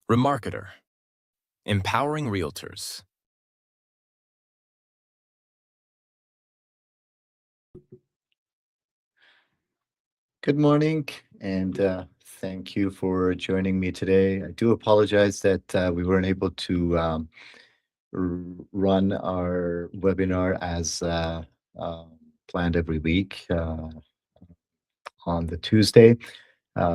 REMARKETER, empowering realtors. Good morning, and thank you for joining me today. I do apologize that we weren't able to run our webinar as planned every week on the Tuesday.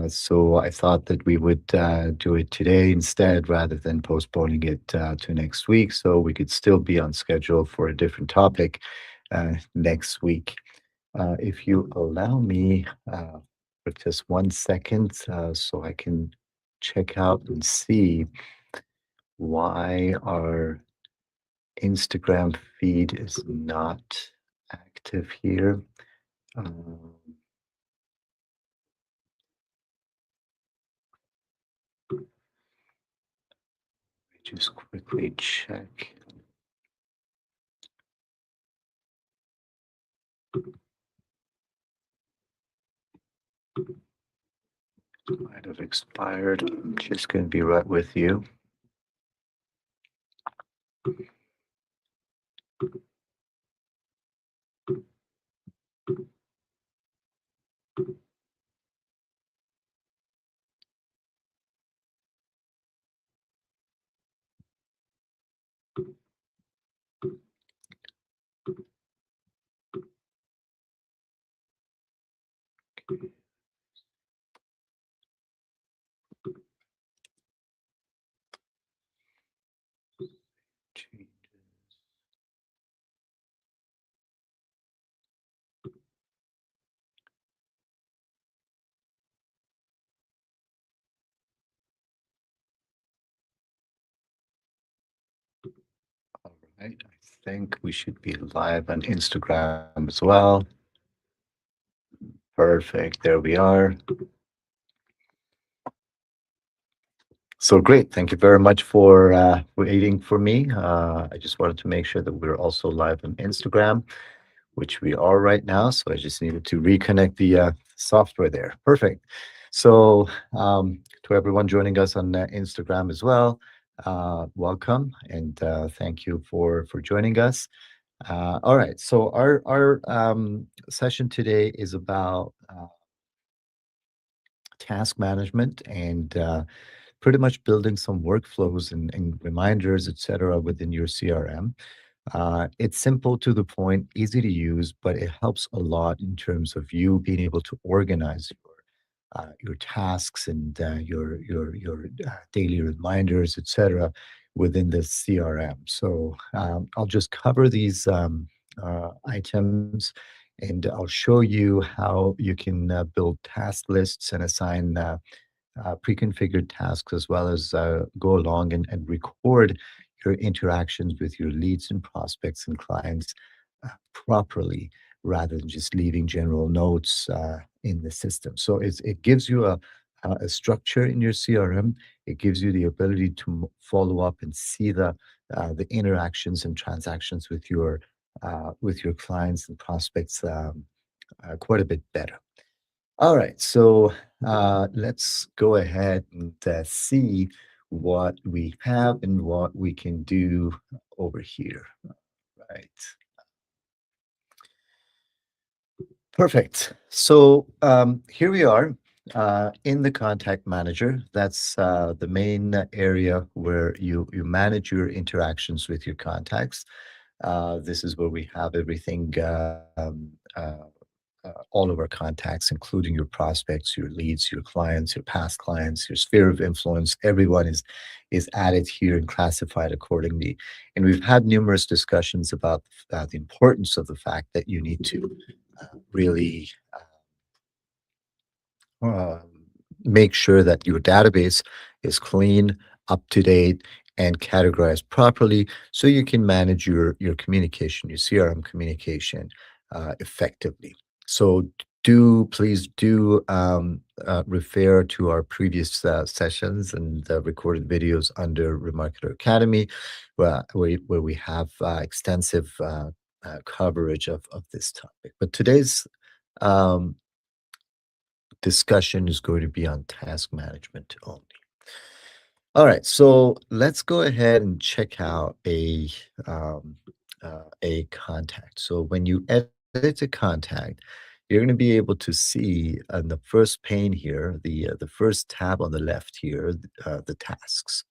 So I thought that we would do it today instead rather than postponing it to next week, so we could still be on schedule for a different topic next week. If you allow me for just 1 second, so I can check out and see why our Instagram feed is not active here. Just quickly check. Might have expired. I'm just going to be right with you. All right, I think we should be live on Instagram as well. Perfect, there we are. So great, thank you very much for waiting for me. I just wanted to make sure that we're also live on Instagram, which we are right now. So I just needed to reconnect the software there. Perfect. So to everyone joining us on Instagram as well, welcome and thank you for joining us. All right, so our session today is about task management and pretty much building some workflows and reminders, etc., within your CRM. It's simple to the point, easy to use, but it helps a lot in terms of you being able to organize your tasks and your daily reminders, etc., within the CRM. So I'll just cover these items, and I'll show you how you can build task lists and assign pre-configured tasks, as well as go along and record your interactions with your leads and prospects and clients properly, rather than just leaving general notes in the system. So it gives you a structure in your CRM. It gives you the ability to follow up and see the interactions and transactions with your clients and prospects quite a bit better. All right, so let's go ahead and see what we have and what we can do over here. Right. Perfect. So here we are in the contact manager. That's the main area where you manage your interactions with your contacts. This is where we have everything, all of our contacts, including your prospects, your leads, your clients, your past clients, your sphere of influence. Everyone is added here and classified accordingly. And we've had numerous discussions about the importance of the fact that you need to really uh, make sure that your database is clean, up to date, and categorized properly, so you can manage your communication, your CRM communication effectively. So do please do refer to our previous sessions and recorded videos under Remarketer Academy, where we have extensive coverage of this topic. But today's um, discussion is going to be on task management only. All right, so let's go ahead and check out a contact. So when you edit a contact, you're going to be able to see on the first pane here, the first tab on the left here, the tasks.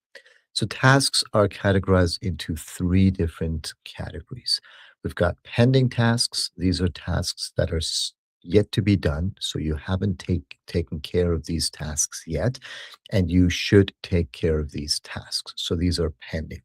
So tasks are categorized into three different categories. We've got pending tasks. These are tasks that are yet to be done. So you haven't taken care of these tasks yet, and you should take care of these tasks. So these are pending.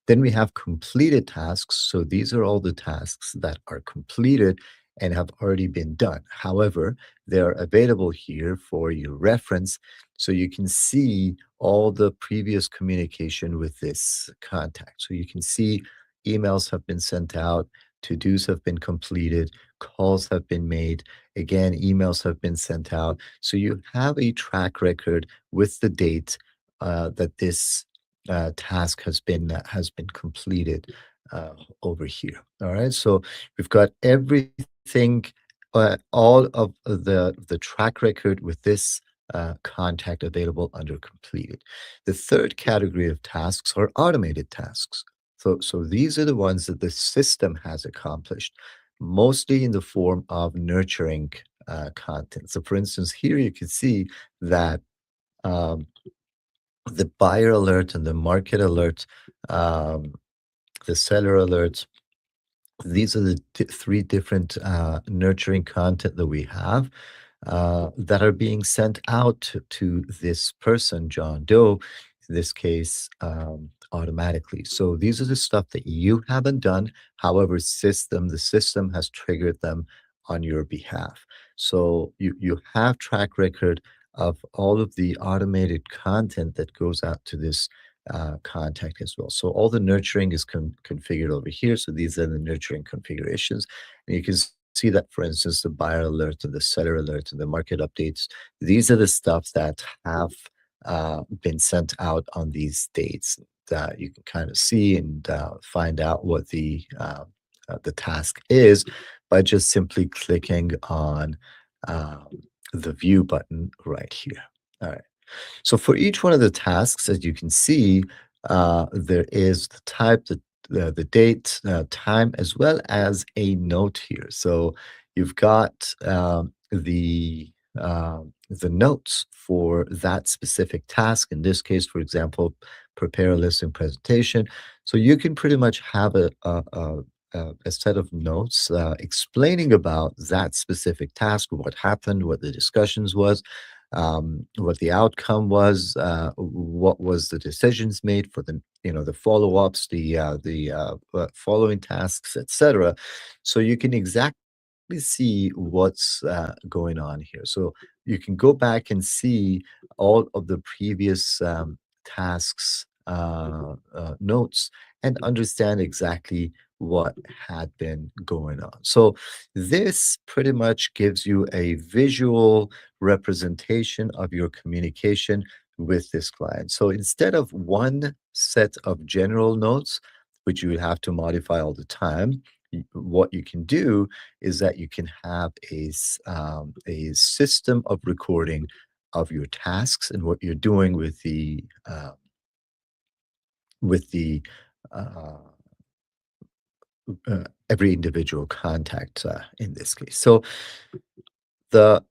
Then we have completed tasks. So these are all the tasks that are completed and have already been done. However, they're available here for your reference so you can see all the previous communication with this contact. So you can see emails have been sent out, to-dos have been completed, calls have been made, again, emails have been sent out. So you have a track record with the date that this task has been completed over here. All right, so we've got everything, all of the track record with this contact available under completed. The third category of tasks are automated tasks. So these are the ones that the system has accomplished, mostly in the form of nurturing content. So, for instance, here you can see that um, the buyer alert and the market alert, um, the seller alert, these are the three different nurturing content that we have that are being sent out to this person, John Doe, in this case, automatically. So these are the stuff that you haven't done. However, the system has triggered them on your behalf. So you have track record of all of the automated content that goes out to this contact as well. So all the nurturing is configured over here. So these are the nurturing configurations. And you can see that, for instance, the buyer alert and the seller alert and the market updates, these are the stuff that have been sent out on these dates that you can kind of see and find out what the task is by just simply clicking on um, the view button right here. All right. So for each one of the tasks, as you can see, there is the type, the date, time, as well as a note here. So you've got the notes for that specific task. In this case, for example, prepare a listing presentation. So you can pretty much have a set of notes explaining about that specific task, what happened, what the discussions was, what the outcome was, what was the decisions made for the follow-ups, the following tasks, etc. So you can exactly see what's going on here. So you can go back and see all of the previous tasks notes and understand exactly what had been going on. So this pretty much gives you a visual representation of your communication with this client. So instead of one set of general notes, which you would have to modify all the time, what you can do is that you can have a system of recording of your tasks and what you're doing with the uh, every individual contact in this case. So the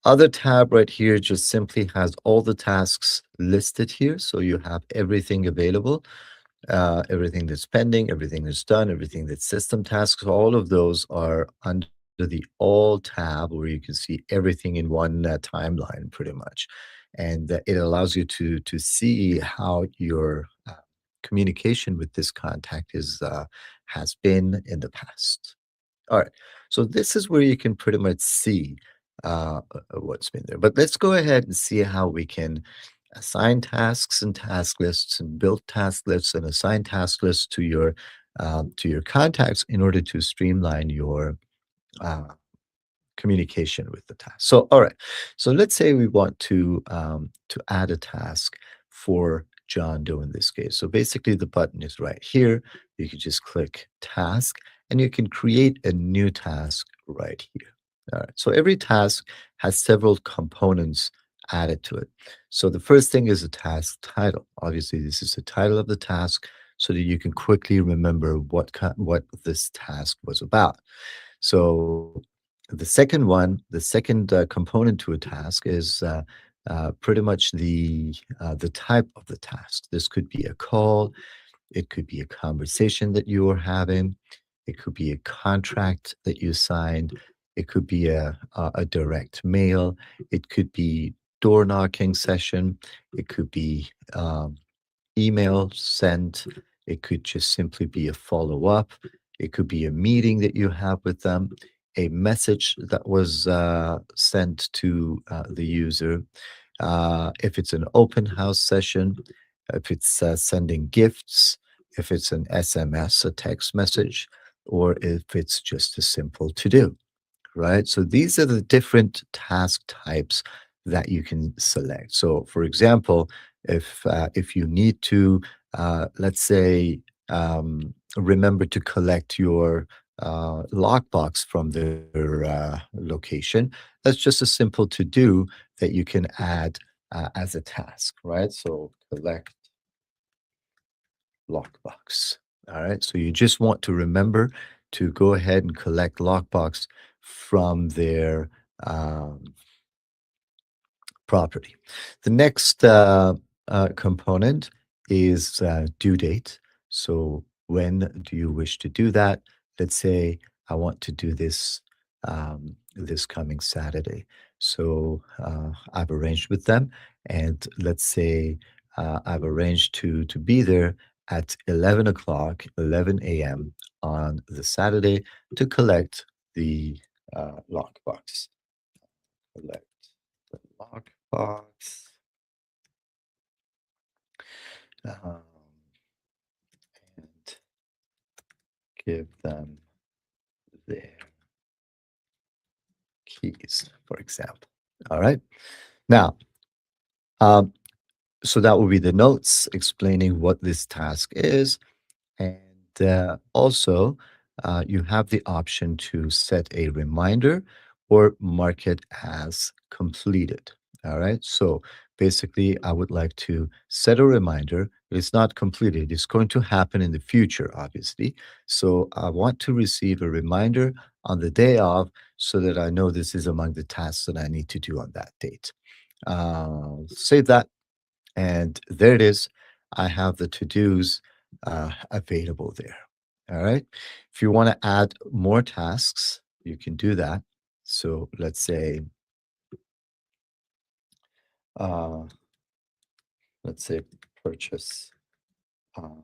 other tab right here just simply has all the tasks listed here. So you have everything available, everything that's pending, everything that's done, everything that's system tasks. All of those are under the all tab where you can see everything in one timeline pretty much. And it allows you to see how your communication with this contact has been in the past. All right. So this is where you can pretty much see what's been there. But let's go ahead and see how we can assign tasks and task lists and build task lists and assign task lists to your contacts in order to streamline uh, communication with the task. So, all right. So let's say we want to add a task for John Doe in this case. So basically, the button is right here. You can just click task, and you can create a new task right here. All right. So every task has several components added to it. So the first thing is a task title. Obviously, this is the title of the task, so that you can quickly remember what this task was about. So the second component to a task is pretty much the type of the task. This could be a call, it could be a conversation that you are having, it could be a contract that you signed, it could be a direct mail, it could be door knocking session, it could be email sent. It could just simply be a follow up. It could be a meeting that you have with them, a message that was sent to the user. If it's an open house session, if it's sending gifts, if it's an SMS, a text message, or if it's just a simple to do, right? So these are the different task types that you can select. So, for example, if you need to, let's say, remember to collect your lockbox from their location, that's just a simple to do that you can add as a task, right? So, collect lockbox. All right. So you just want to remember to go ahead and collect lockbox from their um, property. The next component is due date. So when do you wish to do that? Let's say I want to do this this coming Saturday. So I've arranged with them, and let's say I've arranged to be there at 11 o'clock, 11 a.m. on the Saturday to collect the lockbox. Collect the lockbox. Um, and give them their keys, for example. All right. Now, um, so that will be the notes explaining what this task is. And also, you have the option to set a reminder or mark it as completed. All right. So basically, I would like to set a reminder. It's not completed, it's going to happen in the future, obviously. So I want to receive a reminder on the day of so that I know this is among the tasks that I need to do on that date. Save that, and there it is. I have the to-dos available there. All right. If you want to add more tasks, you can do that. So uh, let's say purchase um,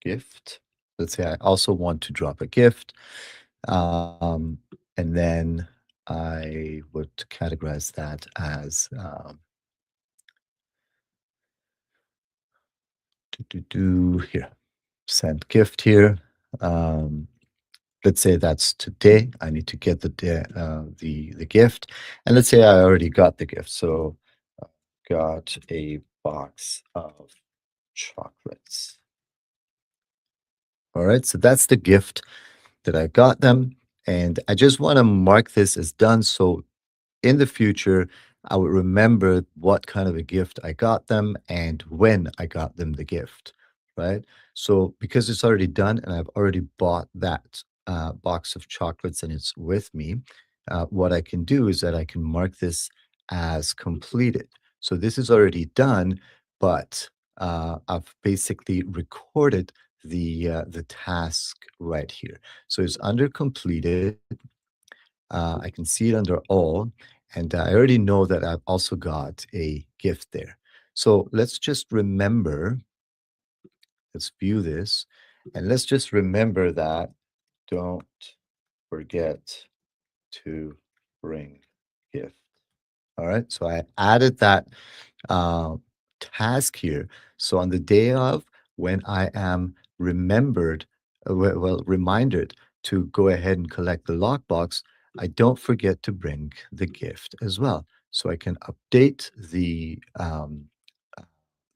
gift. Let's say I also want to drop a gift. And then I would categorize that as here, send gift here. Um, let's say that's today. I need to get the gift, and let's say I already got the gift. So got a box of chocolates. All right, so that's the gift that I got them, and I just want to mark this as done. So in the future, I would remember what kind of a gift I got them and when I got them the gift, right? So because it's already done and I've already bought that box of chocolates and it's with me, what I can do is that I can mark this as completed. So this is already done, but I've basically recorded the task right here. So it's under completed. I can see it under all, and I already know that I've also got a gift there. So let's just remember, let's view this, and let's just remember that don't forget to bring gift. All right, so I added that uh, task here. So on the day of, when I am remembered, reminded to go ahead and collect the lockbox, I don't forget to bring the gift as well. So I can update uh,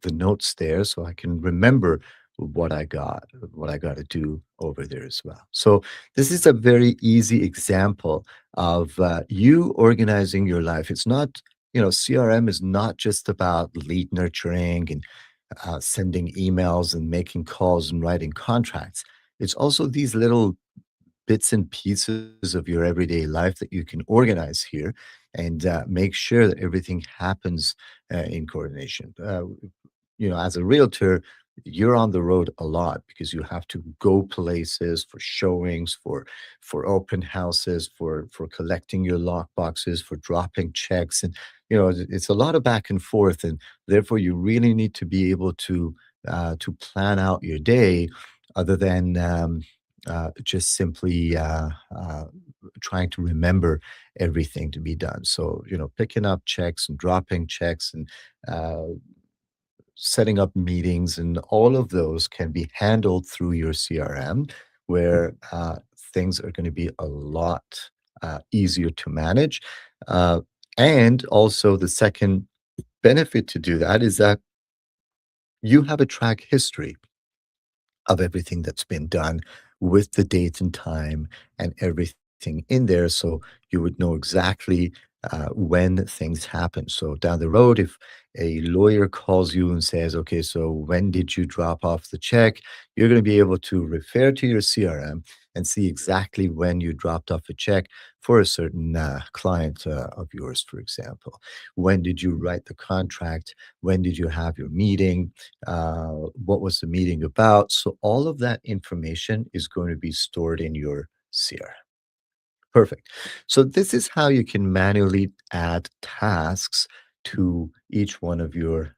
the notes there so I can remember what I got to do over there as well. So this is a very easy example of you organizing your life. It's not, CRM is not just about lead nurturing and sending emails and making calls and writing contracts. It's also these little bits and pieces of your everyday life that you can organize here and make sure that everything happens in coordination. As a realtor, you're on the road a lot because you have to go places for showings, for open houses, for collecting your lock boxes, for dropping checks, and it's a lot of back and forth, and therefore you really need to be able to plan out your day, other than just simply trying to remember everything to be done. So picking up checks and dropping checks and uh, setting up meetings and all of those can be handled through your CRM, where things are going to be a lot easier to manage. Uh, and also, the second benefit to do that is that you have a track history of everything that's been done with the date and time and everything in there. So you would know exactly when things happen. So down the road, if a lawyer calls you and says, okay, so when did you drop off the check? You're going to be able to refer to your CRM and see exactly when you dropped off a check for a certain client of yours, for example. When did you write the contract? When did you have your meeting? What was the meeting about? So all of that information is going to be stored in your CRM. Perfect. So this is how you can manually add tasks to each one of your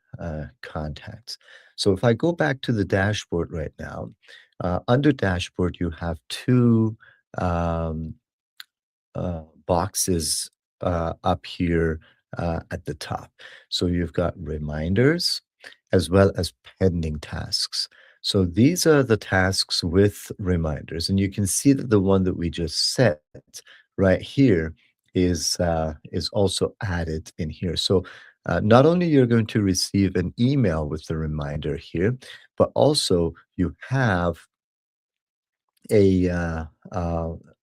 contacts. So if I go back to the dashboard right now, under dashboard, you have two um, boxes up here at the top. So you've got reminders as well as pending tasks. So these are the tasks with reminders, and you can see that the one that we just set right here is also added in here. So not only you're going to receive an email with the reminder here, but also you have a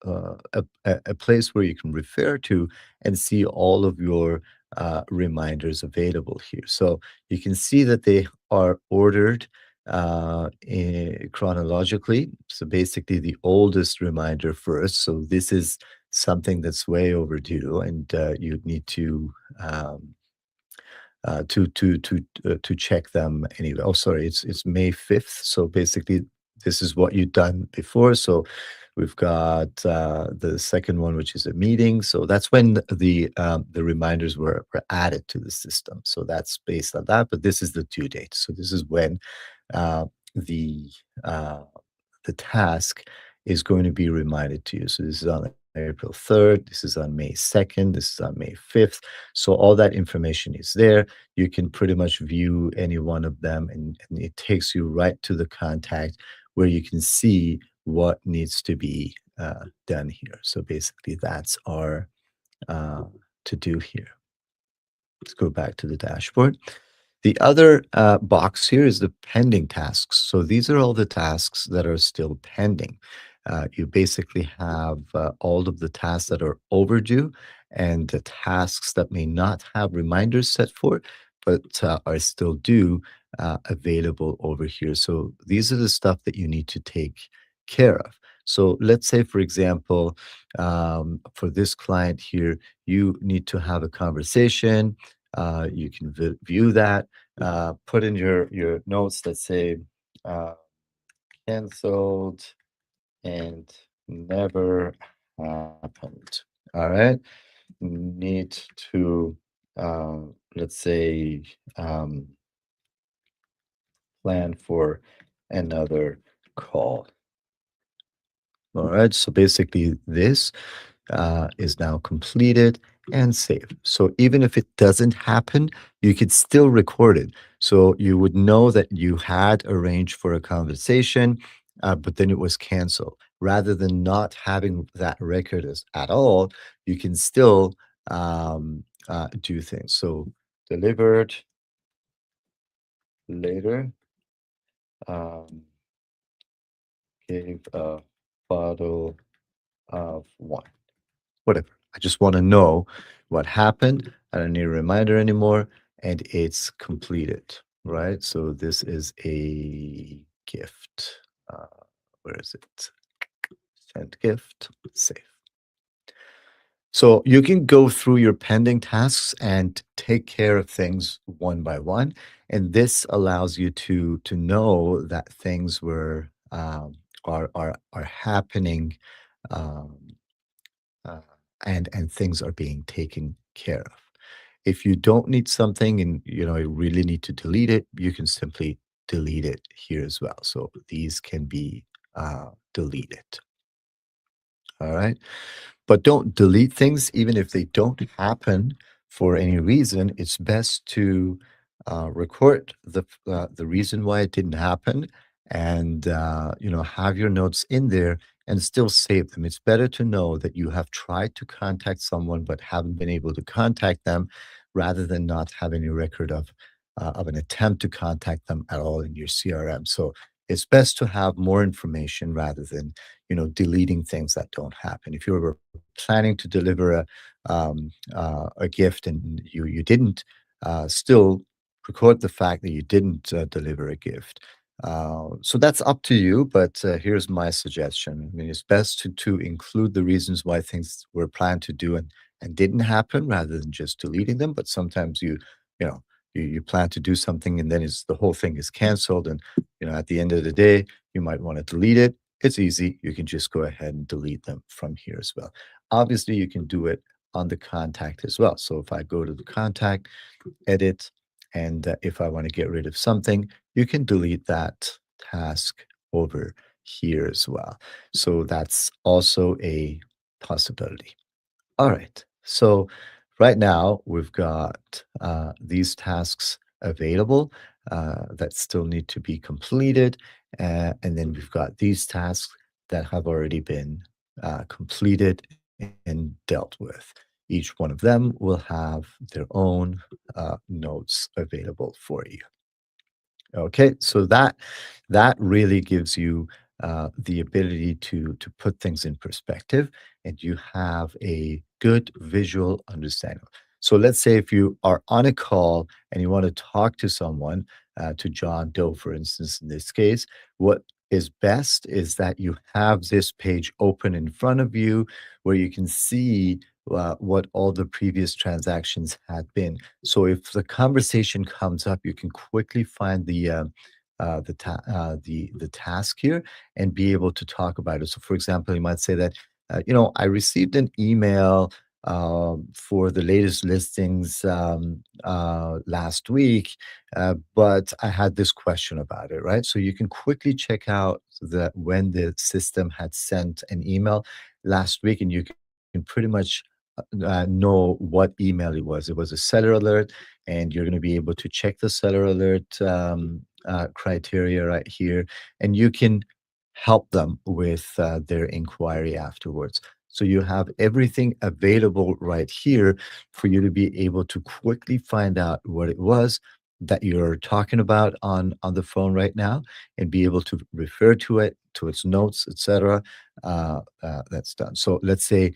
a place where you can refer to and see all of your reminders available here. So you can see that they are ordered chronologically. So basically, the oldest reminder first. So this is something that's way overdue, and you'd need to check them anyway. Oh, sorry, it's May 5th. So basically, this is what you've done before. So we've got the second one, which is a meeting. So that's when the reminders were added to the system. So that's based on that. But this is the due date. So this is when uh, the uh, the task is going to be reminded to you. So this is on April 3rd, this is on May 2nd, this is on May 5th. So all that information is there. You can pretty much view any one of them, and it takes you right to the contact where you can see what needs to be done here. So basically, that's our uh, to do here. Let's go back to the dashboard. The other box here is the pending tasks. So these are all the tasks that are still pending. You basically have all of the tasks that are overdue and the tasks that may not have reminders set for, but are still due available over here. So these are the stuff that you need to take care of. So let's say, for example, for this client here, you need to have a conversation. You can view that, put in your notes that say uh, canceled and never happened. All right. Need to, uh, let's say, um, plan for another call. All right. So basically, this is now completed and saved. So even if it doesn't happen, you could still record it. So you would know that you had arranged for a conversation but then it was canceled. Rather than not having that record as at all, you can still do things. So delivered later, um, gave a bottle of wine. Whatever. I just want to know what happened. I don't need a reminder anymore, and it's completed, right? So this is a gift. Uh, where is it? Send gift. Save. So you can go through your pending tasks and take care of things one by one, and this allows you to know that things were are happening, um, uh, and things are being taken care of. If you don't need something and you really need to delete it, you can simply delete it here as well. So these can be deleted. All right. But don't delete things even if they don't happen for any reason. It's best to record the reason why it didn't happen, and have your notes in there and still save them. It's better to know that you have tried to contact someone but haven't been able to contact them, rather than not have any record of an attempt to contact them at all in your CRM. So it's best to have more information rather than deleting things that don't happen. If you were planning to deliver a gift and you didn't, still record the fact that you didn't deliver a gift. So that's up to you, but here's my suggestion. I mean, it's best to include the reasons why things were planned to do and didn't happen, rather than just deleting them. But sometimes you know you plan to do something, and then the whole thing is canceled, and at the end of the day you might want to delete it. It's easy. You can just go ahead and delete them from here as well. Obviously, you can do it on the contact as well. So if I go to the contact, edit, and if I want to get rid of something, you can delete that task over here as well. So that's also a possibility. All right. So right now we've got these tasks available that still need to be completed. And then we've got these tasks that have already been completed and dealt with. Each one of them will have their own notes available for you. Okay, so that really gives you the ability to put things in perspective, and you have a good visual understanding. So let's say if you are on a call and you want to talk to someone, to John Doe, for instance, in this case, what is best is that you have this page open in front of you where you can see what all the previous transactions had been. So if the conversation comes up, you can quickly find the task here and be able to talk about it. So, for example, you might say that, I received an email for the latest listings last week, but I had this question about it, right? So you can quickly check out that when the system had sent an email last week, and you can pretty much know what email it was. It was a seller alert, and you're going to be able to check the seller alert criteria right here, and you can help them with their inquiry afterwards. So you have everything available right here for you to be able to quickly find out what it was that you're talking about on the phone right now, and be able to refer to it, to its notes, etc. That's done. So let's say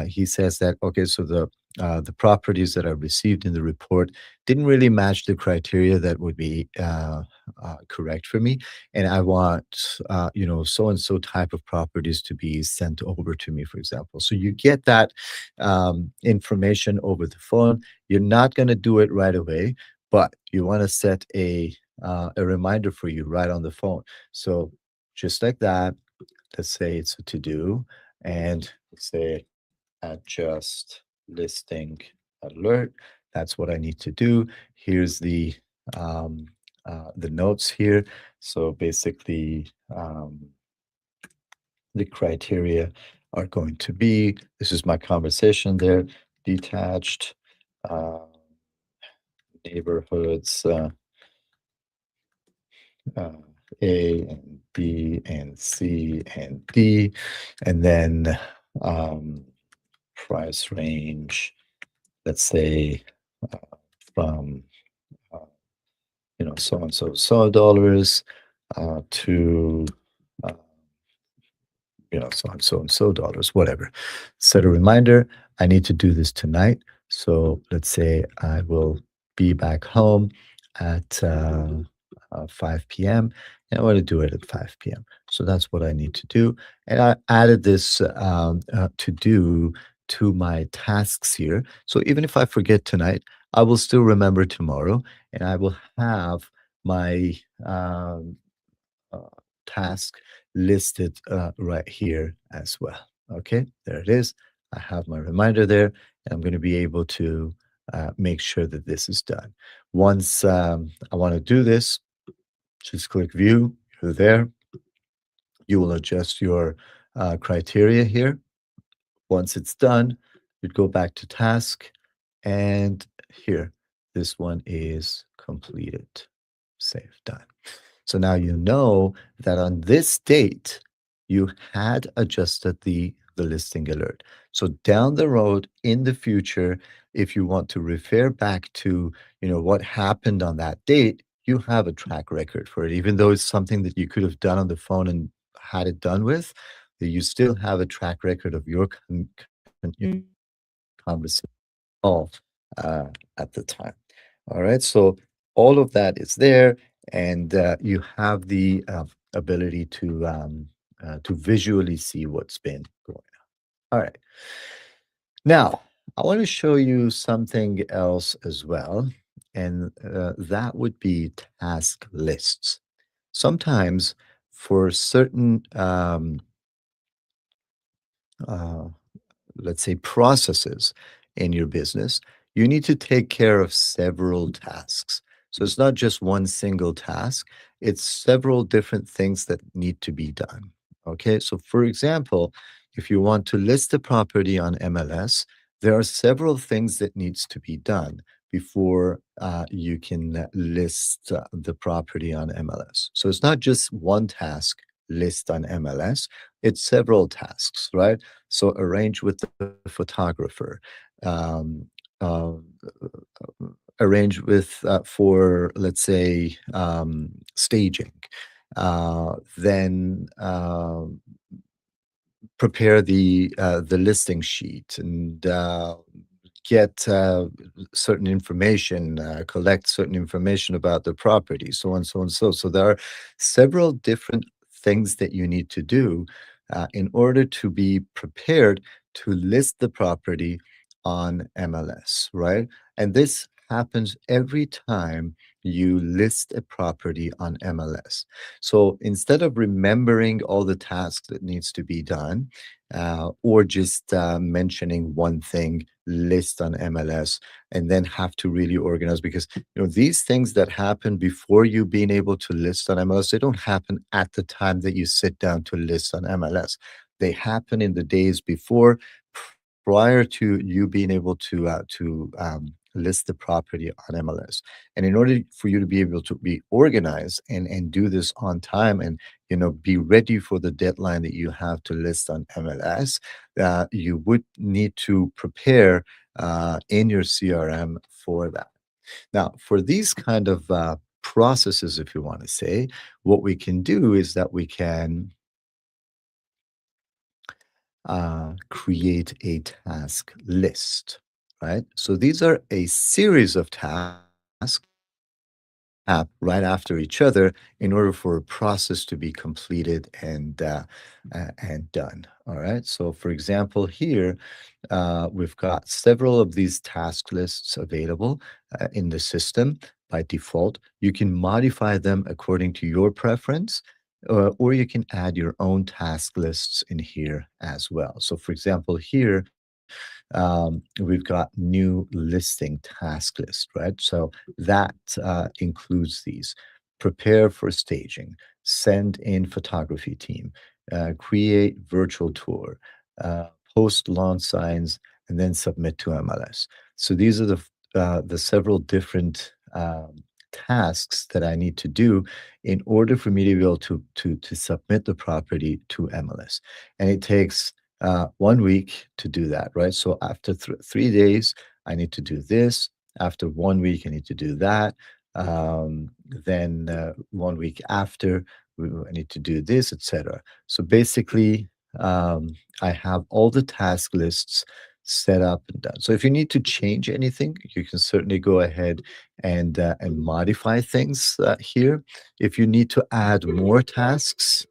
he says that, okay, so the properties that I received in the report didn't really match the criteria that would be correct for me, and I want so and so type of properties to be sent over to me, for example. So you get that information over the phone. You're not going to do it right away, but you want to set a reminder for you right on the phone. So just like that, let's say it's a to do, and say adjust listing alert. That's what I need to do. Here's the notes here. So basically, the criteria are going to be, this is my conversation there, detached uh, neighborhoods, uh, A and B and C and D, and then um, price range, let's say uh, from uh, so and so dollars to uh, so and so dollars, whatever. Set a reminder. I need to do this tonight. So let's say I will be back home at 5 p.m. and I want to do it at 5 p.m. So that's what I need to do. And I added this to do to my tasks here. So even if I forget tonight, I will still remember tomorrow and I will have my um, uh, task listed right here as well. Okay, there it is. I have my reminder there, and I'm going to be able to make sure that this is done. Once I want to do this, just click View. You're there. You will adjust your criteria here. Once it's done, you'd go back to Task, and here, this one is completed. Save, done. So now you know that on this date, you had adjusted the listing alert. So down the road in the future, if you want to refer back to, what happened on that date, you have a track record for it. Even though it's something that you could have done on the phone and had it done with, that you still have a track record of your conversation all uh, at the time. All right. So all of that is there, and you have the ability to visually see what's been going on. All right. Now, I want to show you something else as well, and that would be task lists. Sometimes for certain uh, let's say, processes in your business, you need to take care of several tasks. So it's not just one single task, it's several different things that need to be done. Okay. So, for example, if you want to list a property on MLS, there are several things that needs to be done before you can list the property on MLS. So it's not just one task list on MLS, it's several tasks, right? So arrange with the photographer, um, uh, arrange with for let's say staging, then prepare the listing sheet and get certain information, collect certain information about the property, so on, so on, so there are several different things that you need to do in order to be prepared to list the property on MLS, right? And this happens every time you list a property on MLS. So instead of remembering all the tasks that needs to be done, or just mentioning one thing, list on MLS, and then have to really organize because these things that happen before you being able to list on MLS, they don't happen at the time that you sit down to list on MLS. They happen in the days before, prior to you being able to list the property on MLS. And in order for you to be able to be organized and do this on time and be ready for the deadline that you have to list on MLS, you would need to prepare in your CRM for that. Now, for these kind of processes, if you want to say, what we can do is that we can create a task list, right? So these are a series of tasks right after each other in order for a process to be completed and done. All right. So, for example, here we've got several of these task lists available in the system by default. You can modify them according to your preference. Or you can add your own task lists in here as well. So, for example, here we've got new listing task list, right? So that includes these: prepare for staging, send in photography team, create virtual tour, uh, post launch signs, and then submit to MLS. So these are the several different tasks that I need to do in order for me to be able to submit the property to MLS. And it takes 1 week to do that, right? So after 3 days, I need to do this. After 1 week, I need to do that. Then 1 week after, I need to do this, etc. So basically, I have all the task lists set up and done. So if you need to change anything, you can certainly go ahead and modify things here. If you need to add more tasks,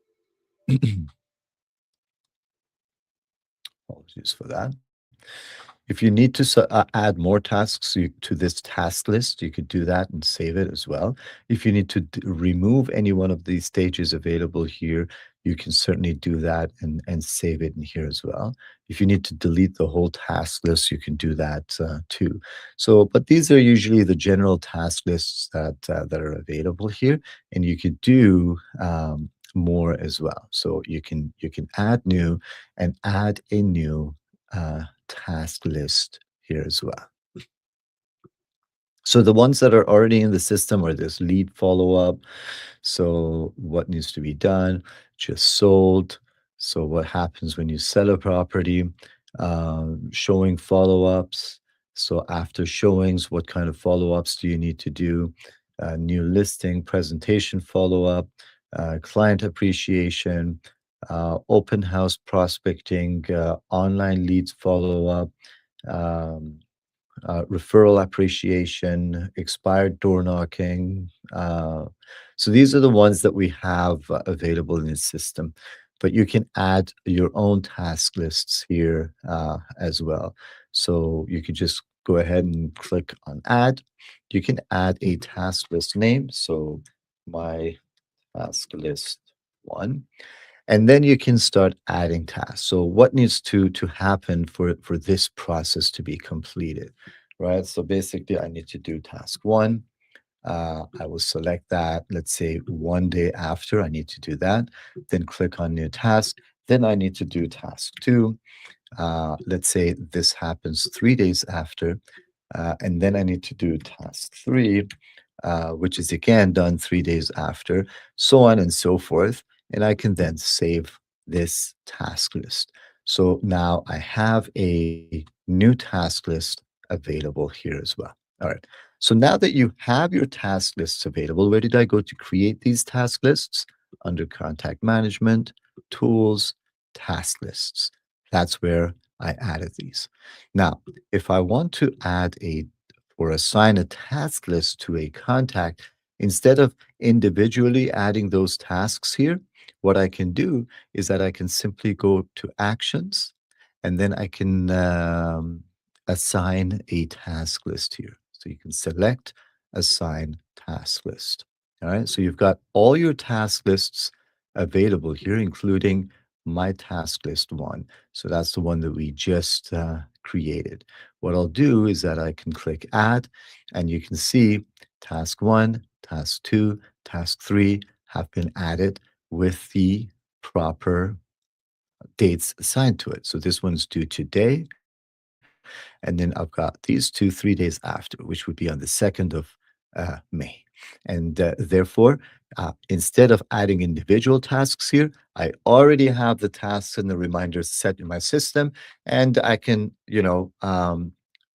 apologies for that. If you need to add more tasks to this task list, you could do that and save it as well. If you need to remove any one of these stages available here, you can certainly do that and save it in here as well. If you need to delete the whole task list, you can do that too. So, but these are usually the general task lists that are available here, and you could do more as well. So you can add new and add a new task list here as well. So the ones that are already in the system are this lead follow-up. So what needs to be done? Just sold. So what happens when you sell a property? Showing follow-ups. So after showings, what kind of follow-ups do you need to do? New listing, presentation follow-up, client appreciation, open house prospecting, online leads follow-up, um, referral appreciation, expired door knocking. So these are the ones that we have available in the system. But you can add your own task lists here as well. So you could just go ahead and click on add. You can add a task list name. So my task list one, and then you can start adding tasks. So what needs to happen for this process to be completed, right? So basically, I need to do task one. I will select that. Let's say 1 day after, I need to do that. Then click on new task. Then I need to do task two. Let's say this happens 3 days after, and then I need to do task three, which is again done 3 days after, so on and so forth. And I can then save this task list. So now I have a new task list available here as well. All right. So now that you have your task lists available, where did I go to create these task lists? Under contact management, tools, task lists. That's where I added these. Now, if I want to add a or assign a task list to a contact, instead of individually adding those tasks here, what I can do is that I can simply go to actions, and then I can assign a task list here. So you can select assign task list. All right. So you've got all your task lists available here, including my task list one. So that's the one that we just created. What I'll do is that I can click add, and you can see task one, task two, task three have been added with the proper dates assigned to it. So this one's due today. And then I've got these two 3 days after, which would be on the 2nd of May. And therefore, instead of adding individual tasks here, I already have the tasks and the reminders set in my system, and I can,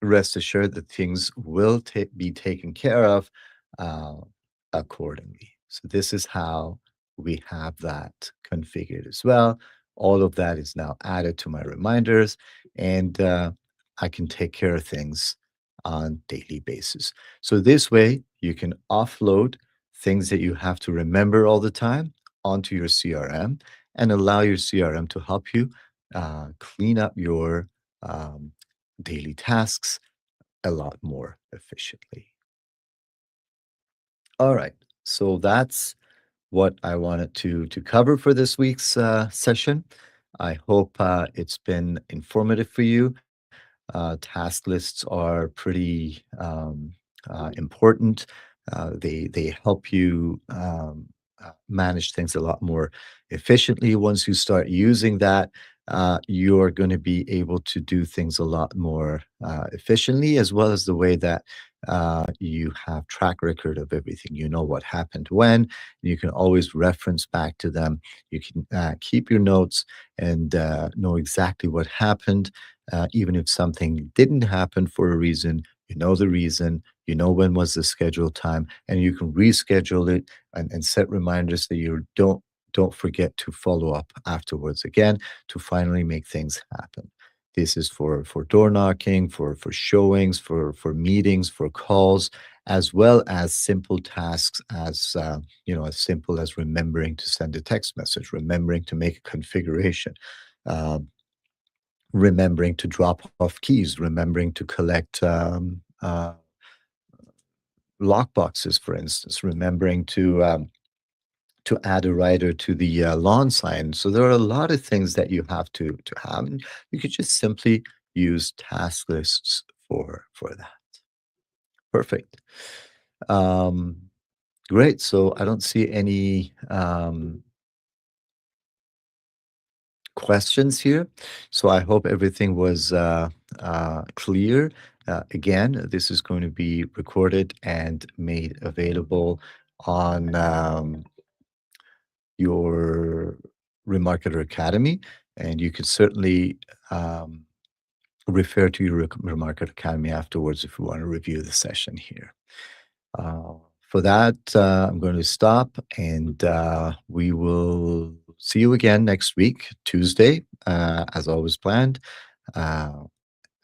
rest assured that things will be taken care of uh, accordingly. So this is how we have that configured as well. All of that is now added to my reminders, and I can take care of things on daily basis. So this way you can offload things that you have to remember all the time onto your CRM and allow your CRM to help you clean up your um, daily tasks a lot more efficiently. All right. So that's what I wanted to cover for this week's session. I hope it's been informative for you. Task lists are pretty important. They help you manage things a lot more efficiently. Once you start using that, you're going to be able to do things a lot more efficiently, as well as the way that You have track record of everything. You know what happened when. You can always reference back to them. You can keep your notes and know exactly what happened. Even if something didn't happen for a reason, you know the reason, you know when was the scheduled time, and you can reschedule it and set reminders that you don't forget to follow up afterwards again to finally make things happen. This is for door knocking, for showings, for meetings, for calls, as well as simple tasks as as simple as remembering to send a text message, remembering to make a configuration, um, remembering to drop off keys, remembering to collect lock boxes, for instance, remembering to add a rider to the lawn sign. So there are a lot of things that you have to have, and you could just simply use task lists for that. Perfect. Um, Great. So I don't see any questions here. So I hope everything was clear. Again, this is going to be recorded and made available on your Remarketer Academy, and you could certainly um, refer to your Remarketer Academy afterwards if you want to review the session here. For that, I'm going to stop, and we will see you again next week, Tuesday, as always planned, uh,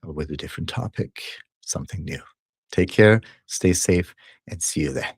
with a different topic, something new. Take care, stay safe, and see you then.